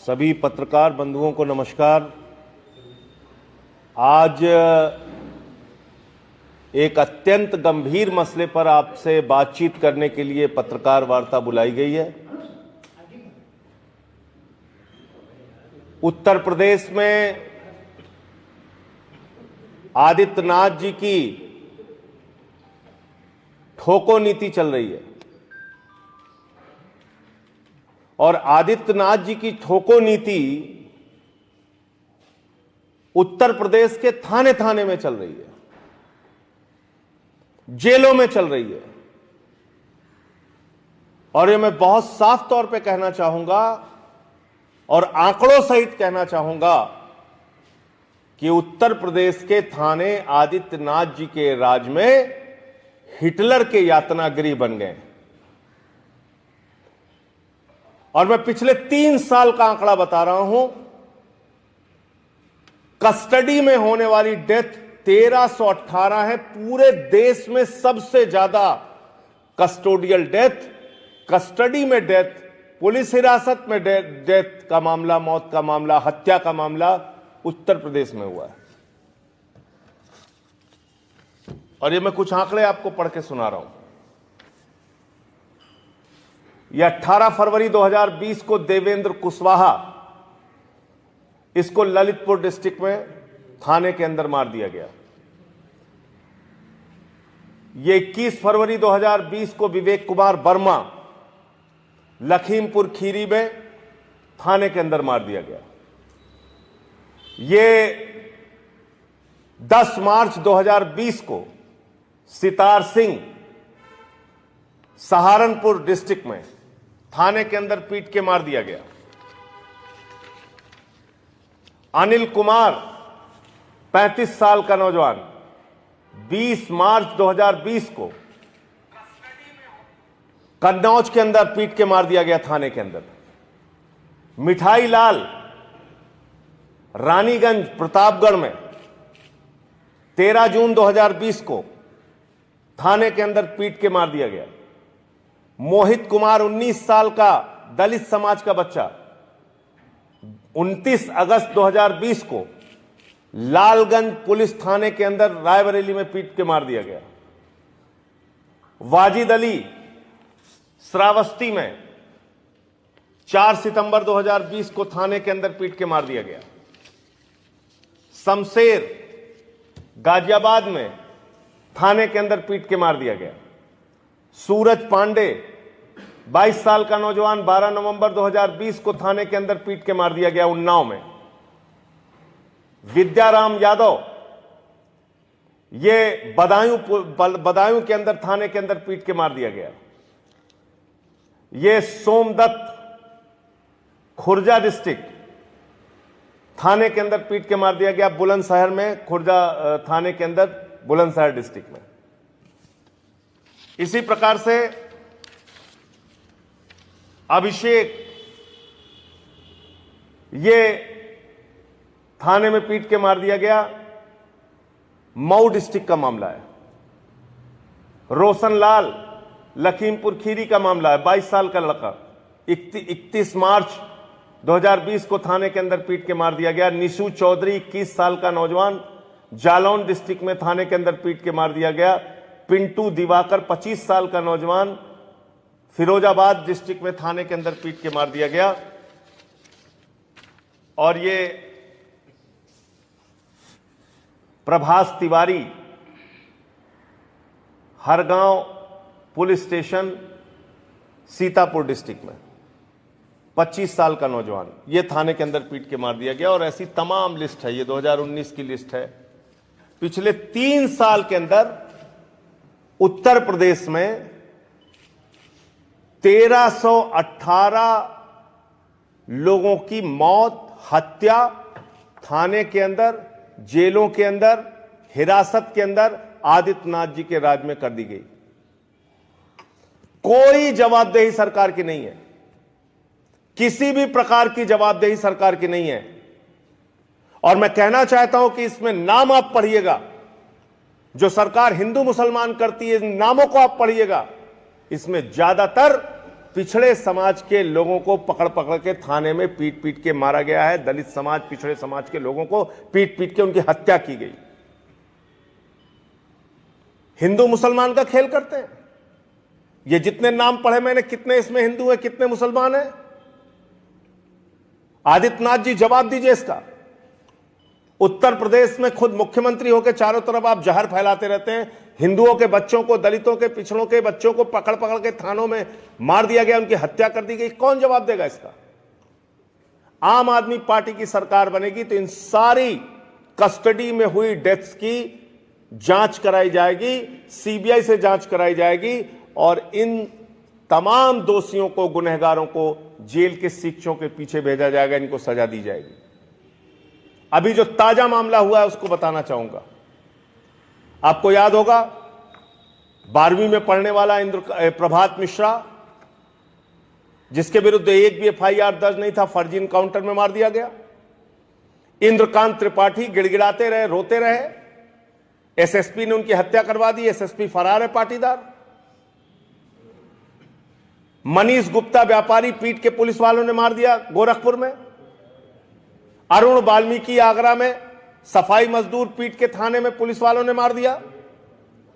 सभी पत्रकार बंधुओं को नमस्कार। आज एक अत्यंत गंभीर मसले पर आपसे बातचीत करने के लिए पत्रकार वार्ता बुलाई गई है। उत्तर प्रदेश में आदित्यनाथ जी की ठोको नीति चल रही है और आदित्यनाथ जी की ठोको नीति उत्तर प्रदेश के थाने थाने में चल रही है, जेलों में चल रही है। और ये मैं बहुत साफ तौर पे कहना चाहूंगा और आंकड़ों सहित कहना चाहूंगा कि उत्तर प्रदेश के थाने आदित्यनाथ जी के राज में हिटलर के यातनागृह बन गए। और मैं पिछले 3 साल का आंकड़ा बता रहा हूं। कस्टडी में होने वाली डेथ 1318 है। पूरे देश में सबसे ज्यादा कस्टोडियल डेथ, कस्टडी में डेथ, पुलिस हिरासत में डेथ का मामला, मौत का मामला, हत्या का मामला उत्तर प्रदेश में हुआ है। और ये मैं कुछ आंकड़े आपको पढ़ के सुना रहा हूं। यह 18 फरवरी 2020 को देवेंद्र कुशवाहा, इसको ललितपुर डिस्ट्रिक्ट में थाने के अंदर मार दिया गया। यह 21 फरवरी 2020 को विवेक कुमार वर्मा लखीमपुर खीरी में थाने के अंदर मार दिया गया। यह 10 मार्च 2020 को सितार सिंह सहारनपुर डिस्ट्रिक्ट में थाने के अंदर पीट के मार दिया गया। अनिल कुमार 35 साल का नौजवान 20 मार्च 2020 को कन्नौज के अंदर पीट के मार दिया गया थाने के अंदर। मिठाई लाल रानीगंज प्रतापगढ़ में 13 जून 2020 को थाने के अंदर पीट के मार दिया गया। मोहित कुमार 19 साल का दलित समाज का बच्चा 29 अगस्त 2020 को लालगंज पुलिस थाने के अंदर रायबरेली में पीट के मार दिया गया। वाजिद अली श्रावस्ती में 4 सितंबर 2020 को थाने के अंदर पीट के मार दिया गया। शमशेर गाजियाबाद में थाने के अंदर पीट के मार दिया गया। सूरज पांडे 22 साल का नौजवान 12 नवंबर 2020 को थाने के अंदर पीट के मार दिया गया उन्नाव में। विद्याराम यादव ये बदायूं के अंदर थाने के अंदर पीट के मार दिया गया। ये सोमदत्त खुर्जा डिस्ट्रिक्ट थाने के अंदर पीट के मार दिया गया। बुलंदशहर में खुर्जा थाने के अंदर बुलंदशहर डिस्ट्रिक्ट में। इसी प्रकार से अभिषेक ये थाने में पीट के मार दिया गया। मऊ डिस्ट्रिक्ट का मामला है। रोशनलाल लखीमपुर खीरी का मामला है। 22 साल का लड़का 31 मार्च 2020 को थाने के अंदर पीट के मार दिया गया। निशु चौधरी 21 साल का नौजवान जालौन डिस्ट्रिक्ट में थाने के अंदर पीट के मार दिया गया। पिंटू दिवाकर 25 साल का नौजवान फिरोजाबाद डिस्ट्रिक्ट में थाने के अंदर पीट के मार दिया गया। और ये Prabhas Tiwari Hargaon police station Sitapur district में 25 साल का नौजवान, ये थाने के अंदर पीट के मार दिया गया। और ऐसी तमाम लिस्ट है। ये 2019 की लिस्ट है। पिछले 3 साल के अंदर उत्तर प्रदेश में 1318 लोगों की मौत, हत्या थाने के अंदर, जेलों के अंदर, हिरासत के अंदर आदित्यनाथ जी के राज में कर दी गई। कोई जवाबदेही सरकार की नहीं है। किसी भी प्रकार की जवाबदेही सरकार की नहीं है। और मैं कहना चाहता हूं कि इसमें नाम आप पढ़िएगा। जो सरकार हिंदू मुसलमान करती है, नामों को आप पढ़िएगा। इसमें ज्यादातर पिछड़े समाज के लोगों को पकड़ पकड़ के थाने में पीट पीट के मारा गया है। दलित समाज, पिछड़े समाज के लोगों को पीट पीट के उनकी हत्या की गई। हिंदू मुसलमान का खेल करते हैं। ये जितने नाम पढ़े मैंने, कितने इसमें हिंदू हैं, कितने मुसलमान हैं? आदित्यनाथ जी जवाब दीजिए इसका। उत्तर प्रदेश में खुद मुख्यमंत्री होकर चारों तरफ आप जहर फैलाते रहते हैं। हिंदुओं के बच्चों को, दलितों के, पिछड़ों के बच्चों को पकड़ पकड़ के थानों में मार दिया गया, उनकी हत्या कर दी गई। कौन जवाब देगा इसका? आम आदमी पार्टी की सरकार बनेगी तो इन सारी कस्टडी में हुई डेथ्स की जांच कराई जाएगी, सीबीआई से जांच कराई जाएगी और इन तमाम दोषियों को, गुनहगारों को जेल के शिक्षों के पीछे भेजा जाएगा, इनको सजा दी जाएगी। अभी जो ताजा मामला हुआ है उसको बताना चाहूंगा। आपको याद होगा 12वीं में पढ़ने वाला प्रभात मिश्रा, जिसके विरुद्ध एक भी एफआईआर दर्ज नहीं था, फर्जी इनकाउंटर में मार दिया गया। इंद्रकांत त्रिपाठी गिड़गिड़ाते रहे, रोते रहे, एसएसपी ने उनकी हत्या करवा दी। एसएसपी फरार है, पाटीदार। मनीष गुप्ता व्यापारी पीट के पुलिस वालों ने मार दिया गोरखपुर में। अरुण वाल्मीकि आगरा में सफाई मजदूर पीट के थाने में पुलिस वालों ने मार दिया।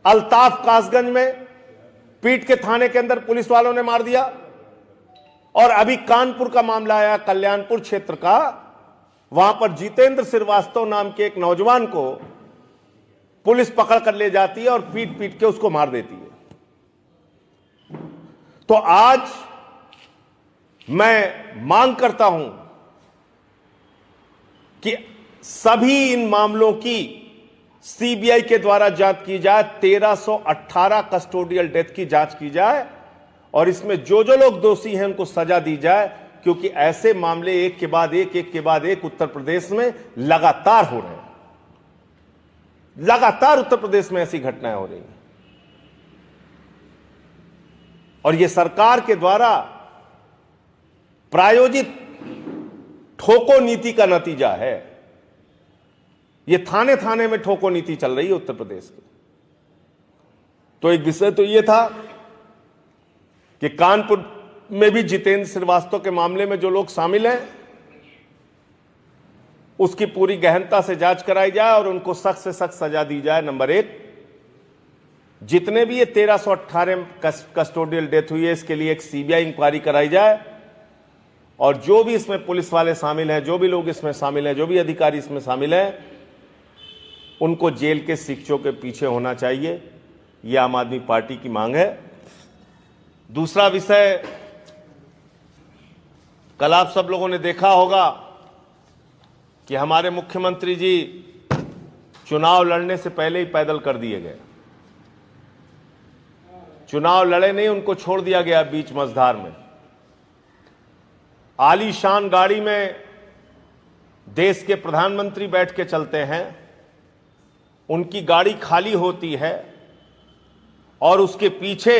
अल्ताफ कासगंज में पीट के थाने के अंदर पुलिस वालों ने मार दिया। और अभी कानपुर का मामला आया, कल्याणपुर क्षेत्र का, वहां पर जितेंद्र श्रीवास्तव नाम के एक नौजवान को पुलिस पकड़ कर ले जाती है और पीट पीट के उसको मार देती है। तो आज मैं मांग करता हूं कि सभी इन मामलों की सीबीआई के द्वारा जांच की जाए। 1318 कस्टोडियल डेथ की जांच की जाए और इसमें जो जो लोग दोषी हैं उनको सजा दी जाए, क्योंकि ऐसे मामले एक के बाद एक उत्तर प्रदेश में लगातार हो रहे हैं। लगातार उत्तर प्रदेश में ऐसी घटनाएं हो रही हैं और यह सरकार के द्वारा प्रायोजित ठोको नीति का नतीजा है। यह थाने थाने में ठोको नीति चल रही है उत्तर प्रदेश की। तो एक विषय तो यह था कि कानपुर में भी जितेंद्र श्रीवास्तव के मामले में जो लोग शामिल हैं उसकी पूरी गहनता से जांच कराई जाए और उनको सख्त से सख्त सजा दी जाए। नंबर 1, जितने भी ये 1318 कस्टोडियल डेथ हुई है इसके लिए एक सीबीआई इंक्वायरी कराई जाए और जो भी इसमें पुलिस वाले शामिल हैं, जो भी लोग इसमें शामिल हैं, जो भी अधिकारी इसमें शामिल हैं, उनको जेल के शिक्षों के पीछे होना चाहिए। यह आम आदमी पार्टी की मांग है। दूसरा विषय, कल आप सब लोगों ने देखा होगा कि हमारे मुख्यमंत्री जी चुनाव लड़ने से पहले ही पैदल कर दिए गए। चुनाव लड़े नहीं, उनको छोड़ दिया गया बीच मझधार में। आलीशान गाड़ी में देश के प्रधानमंत्री बैठ के चलते हैं, उनकी गाड़ी खाली होती है और उसके पीछे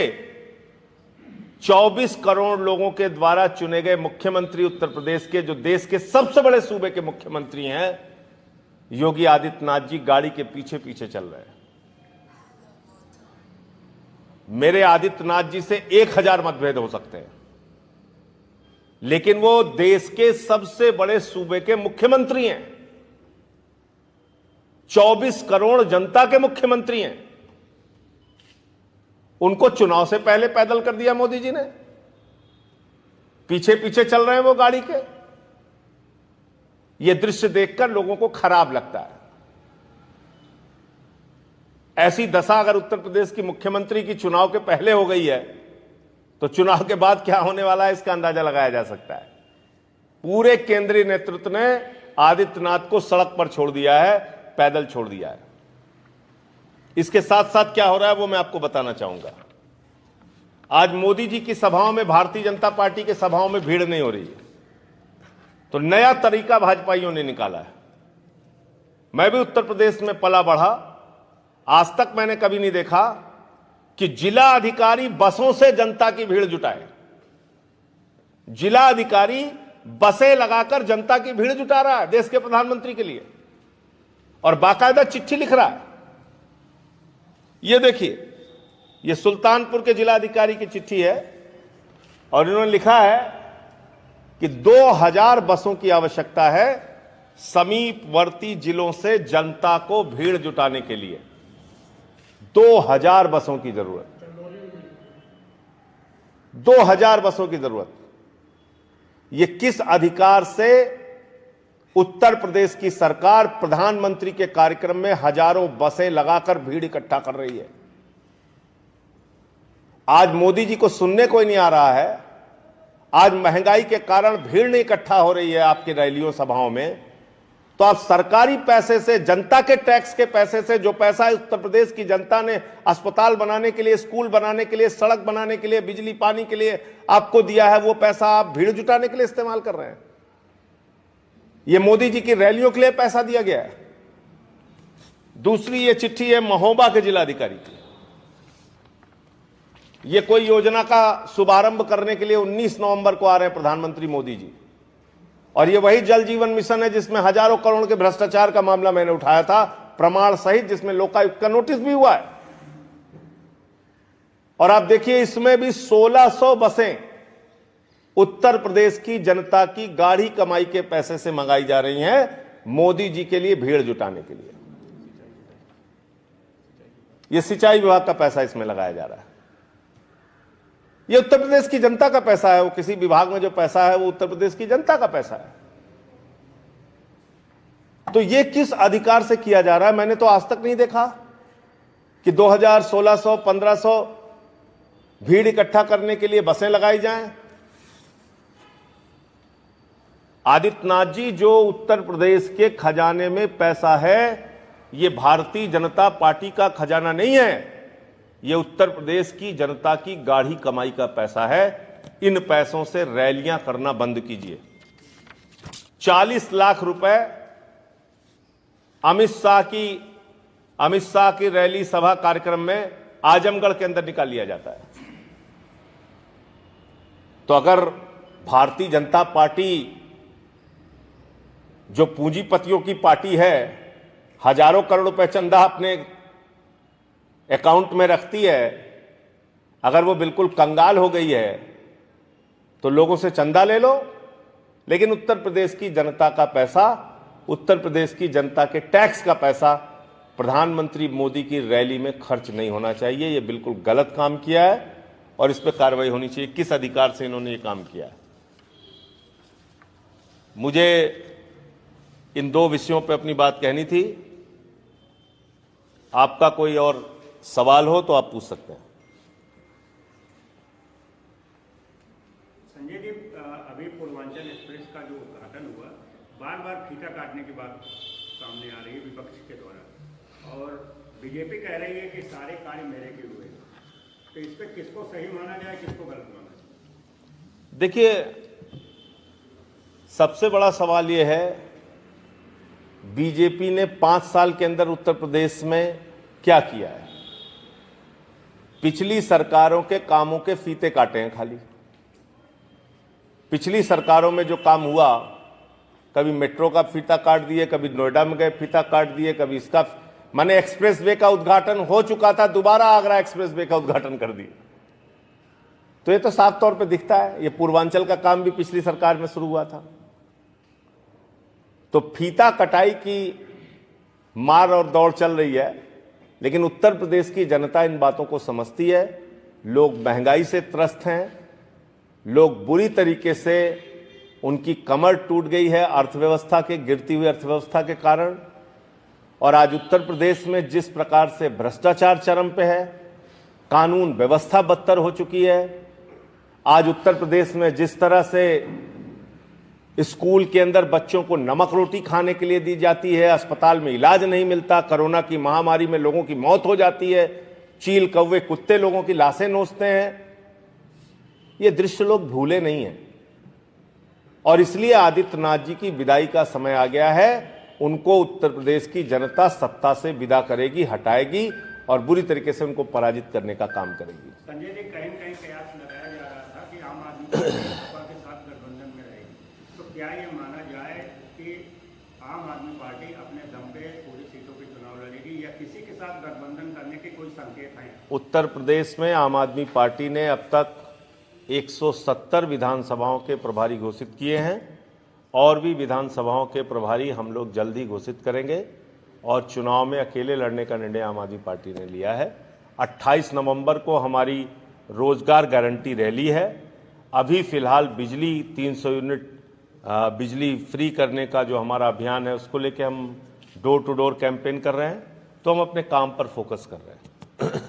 24 करोड़ लोगों के द्वारा चुने गए मुख्यमंत्री उत्तर प्रदेश के, जो देश के सबसे बड़े सूबे के मुख्यमंत्री हैं, योगी आदित्यनाथ जी गाड़ी के पीछे पीछे चल रहे हैं। मेरे आदित्यनाथ जी से 1000 मतभेद हो सकते हैं, लेकिन वो देश के सबसे बड़े सूबे के मुख्यमंत्री हैं, 24 करोड़ जनता के मुख्यमंत्री हैं। उनको चुनाव से पहले पैदल कर दिया मोदी जी ने, पीछे पीछे चल रहे हैं वो गाड़ी के। ये दृश्य देखकर लोगों को खराब लगता है। ऐसी दशा अगर उत्तर प्रदेश की मुख्यमंत्री की चुनाव के पहले हो गई है तो चुनाव के बाद क्या होने वाला है इसका अंदाजा लगाया जा सकता है। पूरे केंद्रीय नेतृत्व ने आदित्यनाथ को सड़क पर छोड़ दिया है, पैदल छोड़ दिया है। इसके साथ साथ क्या हो रहा है वो मैं आपको बताना चाहूंगा। आज मोदी जी की सभाओं में, भारतीय जनता पार्टी के सभाओं में भीड़ नहीं हो रही है, तो नया तरीका भाजपाइयों ने निकाला है। मैं भी उत्तर प्रदेश में पला बढ़ा, आज तक मैंने कभी नहीं देखा कि जिला अधिकारी बसों से जनता की भीड़ जुटाए। जिला अधिकारी बसें लगाकर जनता की भीड़ जुटा रहा है देश के प्रधानमंत्री के लिए और बाकायदा चिट्ठी लिख रहा है। ये देखिए, ये सुल्तानपुर के जिला अधिकारी की चिट्ठी है और इन्होंने लिखा है कि 2000 बसों की आवश्यकता है समीपवर्ती जिलों से जनता को भीड़ जुटाने के लिए। 2000 बसों की जरूरत, 2000 बसों की जरूरत। ये किस अधिकार से उत्तर प्रदेश की सरकार प्रधानमंत्री के कार्यक्रम में हजारों बसें लगाकर भीड़ इकट्ठा कर रही है? आज मोदी जी को सुनने कोई नहीं आ रहा है। आज महंगाई के कारण भीड़ नहीं इकट्ठा हो रही है आपकी रैलियों सभाओं में, तो आप सरकारी पैसे से, जनता के टैक्स के पैसे से, जो पैसा उत्तर प्रदेश की जनता ने अस्पताल बनाने के लिए, स्कूल बनाने के लिए, सड़क बनाने के लिए, बिजली पानी के लिए आपको दिया है, वो पैसा आप भीड़ जुटाने के लिए इस्तेमाल कर रहे हैं। ये मोदी जी की रैलियों के लिए पैसा दिया गया है। दूसरी ये चिट्ठी है महोबा के जिलाधिकारी की। ये कोई योजना का शुभारंभ करने के लिए 19 नवंबर को आ रहे हैं प्रधानमंत्री मोदी जी, और ये वही जल जीवन मिशन है जिसमें हजारों करोड़ के भ्रष्टाचार का मामला मैंने उठाया था, प्रमाण सहित, जिसमें लोकायुक्त का नोटिस भी हुआ है। और आप देखिए इसमें भी 1600 बसें उत्तर प्रदेश की जनता की गाढ़ी कमाई के पैसे से मंगाई जा रही हैं मोदी जी के लिए भीड़ जुटाने के लिए। यह सिंचाई विभाग का पैसा इसमें लगाया जा रहा है। यह उत्तर प्रदेश की जनता का पैसा है। वो किसी विभाग में जो पैसा है वो उत्तर प्रदेश की जनता का पैसा है। तो यह किस अधिकार से किया जा रहा है? मैंने तो आज तक नहीं देखा कि 2000, 1600, 1500 भीड़ इकट्ठा करने के लिए बसें लगाई जाएं। आदित्यनाथ जी, जो उत्तर प्रदेश के खजाने में पैसा है, यह भारतीय जनता पार्टी का खजाना नहीं है, यह उत्तर प्रदेश की जनता की गाढ़ी कमाई का पैसा है। इन पैसों से रैलियां करना बंद कीजिए। 40 लाख रुपए अमित शाह की रैली सभा कार्यक्रम में आजमगढ़ के अंदर निकाल लिया जाता है। तो अगर भारतीय जनता पार्टी जो पूंजीपतियों की पार्टी है, हजारों करोड़ रुपए चंदा अपने अकाउंट में रखती है, अगर वो बिल्कुल कंगाल हो गई है तो लोगों से चंदा ले लो, लेकिन उत्तर प्रदेश की जनता का पैसा, उत्तर प्रदेश की जनता के टैक्स का पैसा प्रधानमंत्री मोदी की रैली में खर्च नहीं होना चाहिए। ये बिल्कुल गलत काम किया है और इस पर कार्रवाई होनी चाहिए। किस अधिकार से इन्होंने ये काम किया है? मुझे इन दो विषयों पर अपनी बात कहनी थी। आपका कोई और सवाल हो तो आप पूछ सकते हैं। संजय जी, अभी पूर्वांचल एक्सप्रेस का जो उद्घाटन हुआ, बार बार फीता काटने की बात सामने आ रही है विपक्ष के द्वारा, और बीजेपी कह रही है कि सारे कार्य मेरे के हुए। तो इस पर किसको सही माना जाए, किसको गलत माना जाए? देखिए, सबसे बड़ा सवाल यह है, बीजेपी ने 5 साल के अंदर उत्तर प्रदेश में क्या किया है? पिछली सरकारों के कामों के फीते काटे हैं खाली। पिछली सरकारों में जो काम हुआ, कभी मेट्रो का फीता काट दिए, कभी नोएडा में गए फीता काट दिए, कभी इसका, माने एक्सप्रेस वे का उद्घाटन हो चुका था, दोबारा आगरा एक्सप्रेस वे का उद्घाटन कर दिए। तो ये तो साफ तौर पे दिखता है, ये पूर्वांचल का काम भी पिछली सरकार में शुरू हुआ था। तो फीता कटाई की मार और दौड़ चल रही है, लेकिन उत्तर प्रदेश की जनता इन बातों को समझती है। लोग महंगाई से त्रस्त हैं, लोग बुरी तरीके से, उनकी कमर टूट गई है अर्थव्यवस्था के, गिरती हुई अर्थव्यवस्था के कारण। और आज उत्तर प्रदेश में जिस प्रकार से भ्रष्टाचार चरम पे है, कानून व्यवस्था बदतर हो चुकी है। आज उत्तर प्रदेश में जिस तरह से स्कूल के अंदर बच्चों को नमक रोटी खाने के लिए दी जाती है, अस्पताल में इलाज नहीं मिलता, कोरोना की महामारी में लोगों की मौत हो जाती है, चील कौवे कुत्ते लोगों की लाशें नोचते हैं, ये दृश्य लोग भूले नहीं हैं। और इसलिए आदित्यनाथ जी की विदाई का समय आ गया है। उनको उत्तर प्रदेश की जनता सत्ता से विदा करेगी, हटाएगी और बुरी तरीके से उनको पराजित करने का काम करेगी। संजय जी, कहीं न कहीं कयास लगाया जा रहा था कि आम आदमी पार्टी सपा के साथ गठबंधन में रहेगी। तो क्या ये माना जाए कि आम आदमी पार्टी अपने दम पे पूरी सीटों पे चुनाव लड़ेगी, या किसी के साथ गठबंधन करने के कोई संकेत हैं? उत्तर प्रदेश में आम आदमी पार्टी ने अब तक 170 विधानसभाओं के प्रभारी घोषित किए हैं और भी विधानसभाओं के प्रभारी हम लोग जल्द ही घोषित करेंगे और चुनाव में अकेले लड़ने का निर्णय आम आदमी पार्टी ने लिया है। 28 नवंबर को हमारी रोजगार गारंटी रैली है। अभी फिलहाल बिजली 300 यूनिट बिजली फ्री करने का जो हमारा अभियान है उसको लेके हम डोर टू डोर कैंपेन कर रहे हैं, तो हम अपने काम पर फोकस कर रहे हैं।